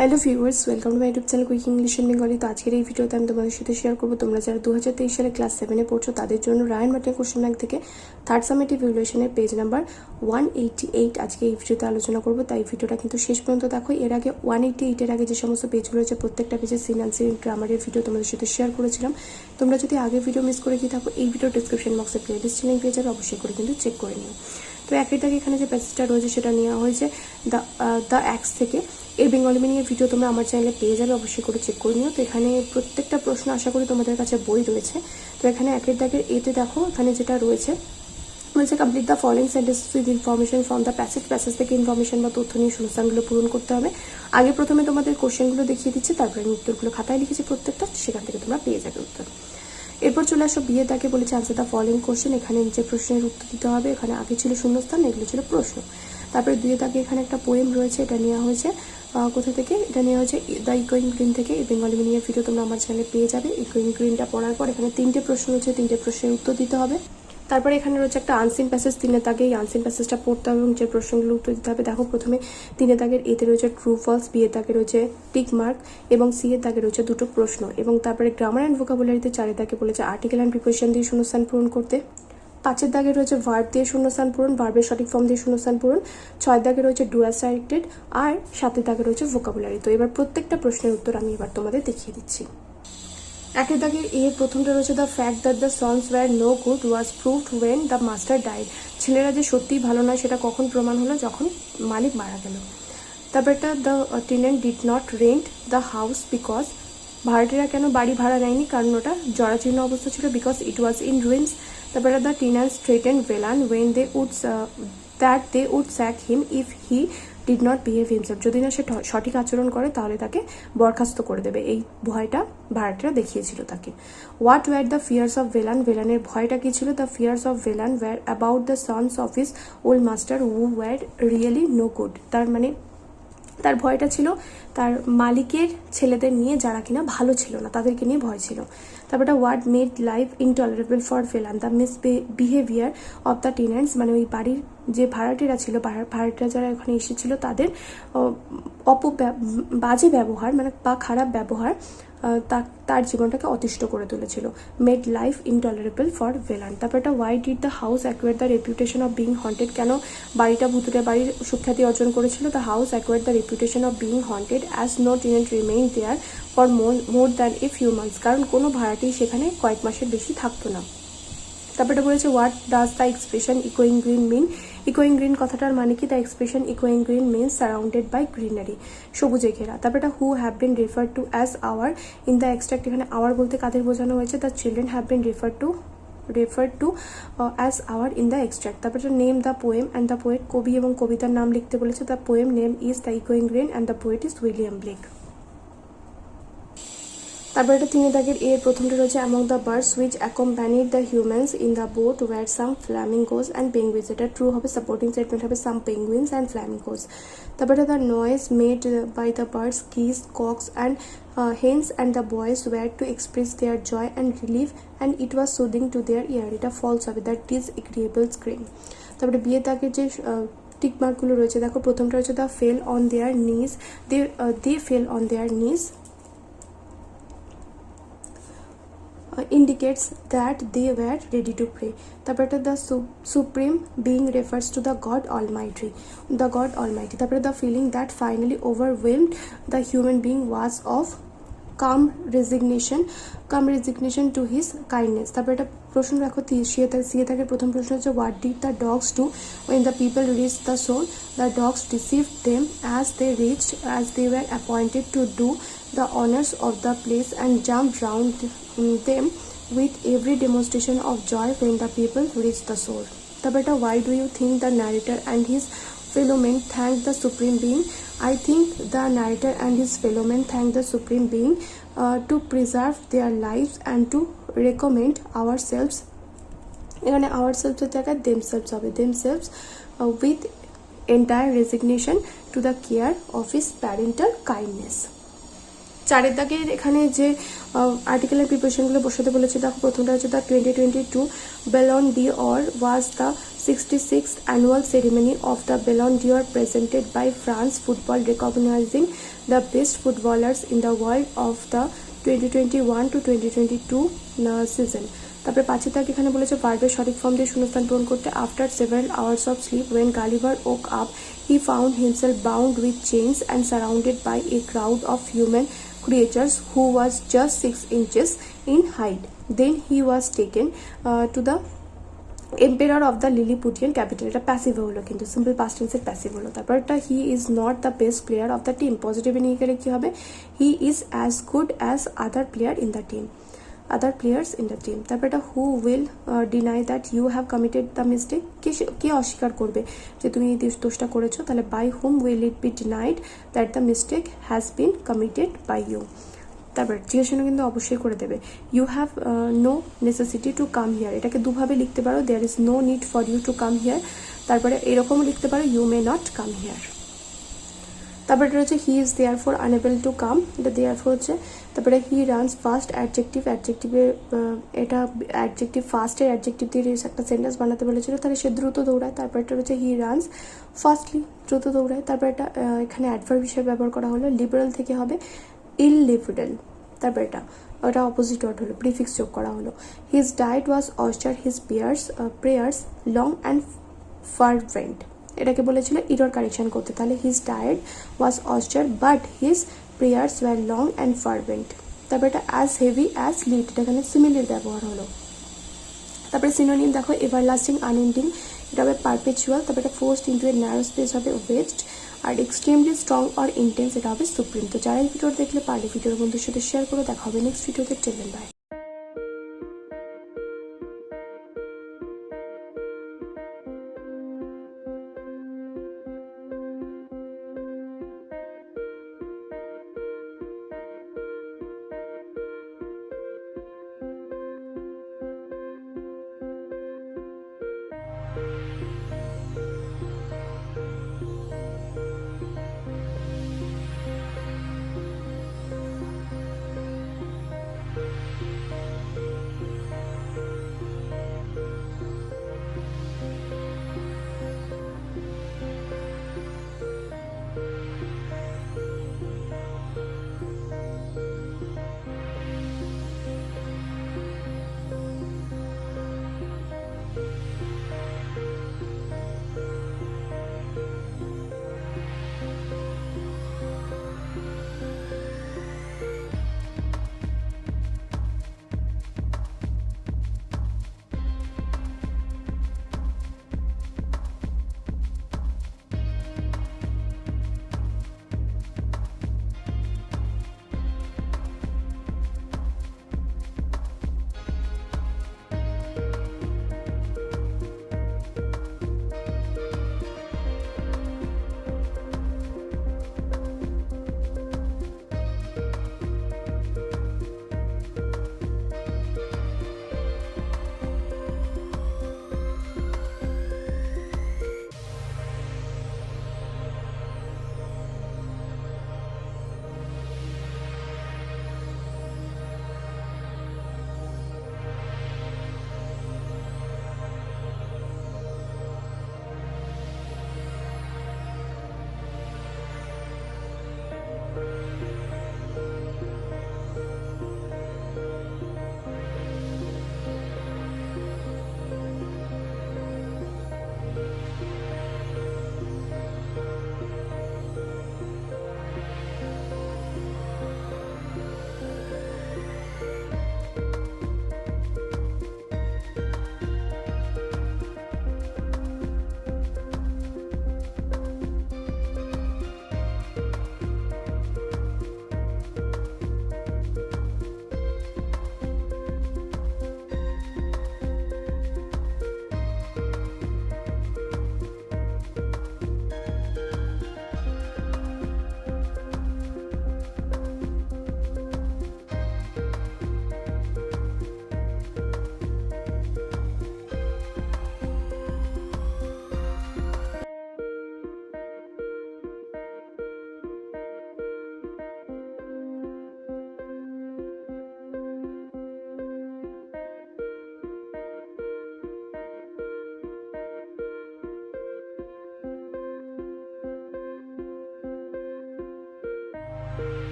Hello viewers, welcome to my YouTube channel quick English in Bengali. তো আজকের এই ভিডিওতে আমি তোমাদের সাথে শেয়ার করবো তোমরা যারা 2023 সালে ক্লাস 7-এ পড়ছো তাদের জন্য রায়ান মার্টিন কোশ্চেন ব্যাংক থেকে থার্ড সামেটিভ ইভ্যালুয়েশনের পেজ নাম্বার 188 আজকে এই ভিডিওতে আলোচনা করবো। তাই ভিডিওটা কিন্তু শেষ পর্যন্ত দেখো। এর আগে 188-এর আগে যে সমস্ত পেজগুলো রয়েছে প্রত্যেকটা পেজে সিন অ্যান্সার গ্রামারের ভিডিও তোমাদের সাথে শেয়ার করেছিলাম। তোমরা যদি আগে ভিডিও মিস করে গিয়ে থাকো, এই ভিডিও ডিসক্রিপশন বক্সে প্লেলিস্ট লিঙ্ক পেয়ে যাবে, অবশ্যই করে কিন্তু চেক করে নিও। তো একের দাগে এখানে যে প্যাসেজটা রয়েছে সেটা নেওয়া হয়েছে দ্য অ্যাক্স থেকে। এই বেঙ্গলি মিনিংয়ের ভিডিও তোমরা আমার চ্যানেলে পেয়ে যাবে, অবশ্যই করে চেক করে নিও। তো এখানে প্রত্যেকটা প্রশ্ন আশা করি তোমাদের কাছে বই রয়েছে। তো এখানে একের দাগের এতে দেখো এখানে যেটা রয়েছে বলছে complete the following sentence with information from the passage থেকে ইনফরমেশন বা তথ্য নিয়ে শূন্যস্থানগুলো পূরণ করতে হবে। আগে প্রথমে তোমাদের কোশ্চেনগুলো দেখিয়ে দিচ্ছি, তারপরে আমি উত্তরগুলো খাতায় লিখেছি প্রত্যেকটা, সেখান থেকে তোমরা পেয়ে যাবে উত্তর। এরপর চলে আসো বিয়ে তাকে বলেছে আনসার দ্য ফলোইং কোশ্চেন। এখানে নিচে প্রশ্নের উত্তর দিতে হবে। এখানে আগে ছিল শূন্যস্থান, এগুলো ছিল প্রশ্ন। তারপরে দুয়ে তাকে এখানে একটা পোয়েম রয়েছে, এটা নেওয়া হয়েছে কোথা থেকে, এটা নেওয়া হয়েছে দ্য ইকোয়িং গ্রিন থেকে। এই বেঙ্গলি মিনিংয়ের ভিডিও তোমরা আমার চ্যানেলে পেয়ে যাবে। ইকোয়িং গ্রিনটা পড়ার পর এখানে 3টে প্রশ্ন রয়েছে, 3টে প্রশ্নের উত্তর দিতে হবে। তারপরে এখানে রয়েছে একটা আনসিন প্যাসেজ, 3 দাগে এই আনসিন প্যাসেজটা পড়তে হবে এবং যে প্রশ্নগুলো উত্তর দিতে হবে। দেখো প্রথমে 3 দাগের এতে রয়েছে ট্রু ফলস, বিয়ের দাগে রয়েছে টিক মার্ক এবং সি এর দাগে রয়েছে দুটো প্রশ্ন। এবং তারপরে গ্রামার অ্যান্ড ভোকাবুলারিতে 4 দাগে বলেছে আর্টিকেল অ্যান্ড প্রিপোজিশন দিয়ে শূন্যস্থান পূরণ করতে। 5 দাগে রয়েছে ভার্ব দিয়ে শূন্যস্থান পূরণ, ভার্বের সঠিক ফর্ম দিয়ে শূন্যস্থান পূরণ। 6 দাগে রয়েছে ডু অ্যাজ ডাইরেক্টেড, আর 7 দাগে রয়েছে ভোকাবুলারি। তো এবার প্রত্যেকটা প্রশ্নের উত্তর আমি এবার তোমাদের দেখিয়ে দিচ্ছি। একের দাগে এর প্রথমটা রয়েছে the fact that the sons were no good was proved when the master died. ছেলেরা যে সত্যিই ভালো নয় সেটা কখন প্রমাণ হলো, যখন মালিক মারা গেল। তারপরটা the tenant did not rent the house because, ভাড়াটিরা কেন বাড়ি ভাড়া নেয়নি, কারণ ওটা জরাজীর্ণ অবস্থা ছিল, because it was in ruins. তারপরে the tenants threatened Velan when they would sack him if he did not behave himself. যদি না সে সঠিক আচরণ করে তাহলে তাকে বরখাস্ত করে দেবে, এই ভয়টা ভাড়াটিরা দেখিয়েছিল তাকে। What were the fears of Velan, ভেলানের ভয়টা কি ছিল? The fears of Velan were about the sons of his old master who were really no good. তার মানে তার ভয়টা ছিল তার মালিকের ছেলেদের নিয়ে, যারা কিনা ভালো ছিল না, তাদেরকে নিয়ে ভয় ছিল। তারপরে word made life intolerable for Velan, the misbehaviour of the tenants, মানে ওই বাড়ির যে ভাড়াটিরা ছিল, ভাড়াটিরা যারা এখানে এসেছিল তাদের বাজে ব্যবহার মানে বা খারাপ ব্যবহার তার জীবনটাকে অতিষ্ঠ করে তুলেছিল। Made life intolerable for Velan. তারপর why did the house acquire the reputation of being haunted, কেন বাড়িটা ভুতুরে বাড়ির সুখ্যাতি অর্জন করেছিল? The house acquire the reputation of being haunted as no tenant remain there for more than a few months, কারণ কোনো ভাড়াটি সেখানে কয়েক মাসের বেশি থাকতো না। তারপরে বলেছে হোয়াট ডাজ দ্য এক্সপ্রেশন ইকোয়িং গ্রিন মিন, ইকোয়িং গ্রিন কথাটার মানে কি? দ্য এক্সপ্রেশন ইকোয়িং green means surrounded by greenery, সবুজে ঘেরা। তারপরে who have been refer to as our in the extract, এখানে আওয়ার বলতে কাদের বোঝানো হয়েছে? The children have been referred to as our in the extract. তারপরে name the poem and the poet, কবি এবং কবিতার নাম লিখতে বলেছে। The poem name is the ইকোয়িং green and the poet is William Blake. তারপর এটা 3 দাগের এর প্রথমটা রয়েছে among the birds which accompanied the humans in the boat were some flamingos and penguins, এটা ট্রু হবে, সাপোর্টিং স্টেটমেন্ট হবে সাম পেঙ্গুইনস অ্যান্ড ফ্ল্যামিঙ্গোস। তারপরে the noise made by the birds kiss cocks and hens and the boys were to express their joy and relief and it was soothing to their ইয়ার, এটা false হবে, that is agreeable scream. তারপরে বিয়ে দাগের যে tick মার্কগুলো রয়েছে দেখো, প্রথমটা রয়েছে দ্য ফেল অন দেয়ার নিজ, দে ফেল অন দেয়ার নিজ indicates that they were ready to pray. তারপরে the supreme being refers to the God Almighty, তারপরে the feeling that finally overwhelmed the human being was of calm resignation to his kindness. তারপরে একটা প্রশ্ন রাখো, সিয়ে থাকে প্রথম প্রশ্ন হচ্ছে what did the dogs do when the people reached the shore? The dogs deceived them as they were appointed to do the honors of the place and jumped round them with every demonstration of joy when the people reached the shore. তারপরে why do you think the narrator and his fellow men thanked the supreme being? I think the narrator and his fellow men thanked the supreme being to preserve their lives and to recommend ourselves, এখানে ourselves এর জায়গায় themselves হবে, themselves with entire resignation to the care of his parental kindness. 4 দাগের এখানে যে আর্টিকেলের প্রিপারেশনগুলো বসাতে বলেছে দেখো, প্রথমটা হচ্ছে the 2022 Ballon D or was the 66th annual ceremony of the Ballon d'Or presented by France Football recognizing the best footballers in the world of the 2021 to 2022 season. তারপরে 5 দাগ এখানে বলেছে ভার্বের সঠিক ফর্ম দিয়ে শূন্যস্থান পূরণ করতে after several hours of sleep when Gulliver woke up he found himself bound with chains and surrounded by a crowd of human creatures who was just 6 inches in height. Then he was taken to the emperor of the Lilliputian capital. এটা passive হলো, কিন্তু simple past টেন্সের passive হলো। তারপর এটা he is not the best player of the team, পজিটিভে নিয়ে গেলে কি হবে, he is as good as other player in the team, other players in the team. তারপর এটা who will deny that you have committed the mistake, কে অস্বীকার করবে যে তুমি এই দোষটা করেছো, তাহলে by hmm will it be denied that the mistake has been committed by you. তারপর জিজ্ঞাসা কিন্তু অবশ্যই করে দেবে, you have no necessity to come here, এটাকে দুভাবে লিখতে পারো, there is no need for you to come here. তারপরে এরকমও লিখতে পারো, you may not come here. তারপরে এটা হচ্ছে he is therefore unable to come, এটা দেয়ার ফর হচ্ছে। তারপরে হি রানস ফাস্ট, অ্যাডজেক্টিভে এটা অ্যাডজেক্টিভ ফাস্টের অ্যাডজেক্টিভ দিয়ে একটা সেন্টেন্স বানাতে বলেছিল, তাহলে সে দ্রুত দৌড়ায়। তারপর এটা হচ্ছে হি রানস ফাস্টলি, দ্রুত দৌড়ায়। তারপর এটা এখানে অ্যাডভার্ব হিসেবে ব্যবহার করা হলো, লিবারাল থেকে হবে ইললিবারাল। তারপর এটা অপোজিট ওয়ার্ড হলো, প্রিফিক্স যোগ করা হলো। His diet was austere, his prayers long and fervent, এটাকে বলেছিল ইরর কারেকশন করতে, তাহলে his diet was austere but his prayers were long and fervent. তারপর এটা অ্যাজ হেভি অ্যাজ লিড, এটা এখানে সিমিলার ব্যবহার হলো। তারপরে সিনোনিম দেখো, এভারলাস্টিং, আনএন্ডিং, এটা হবে পারপেচুয়াল। তারপরে এটা forced into a narrow space হবে ওয়েস্ট, আর এক্সট্রিমলি স্ট্রং অর ইন্টেন্স এটা হবে সুপ্রিম। তো যারা এই ভিডিও দেখলে পারলে ভিডিওর বন্ধুর সাথে শেয়ার করো, দেখা হবে নেক্সট ভিডিওতে। Tell them by.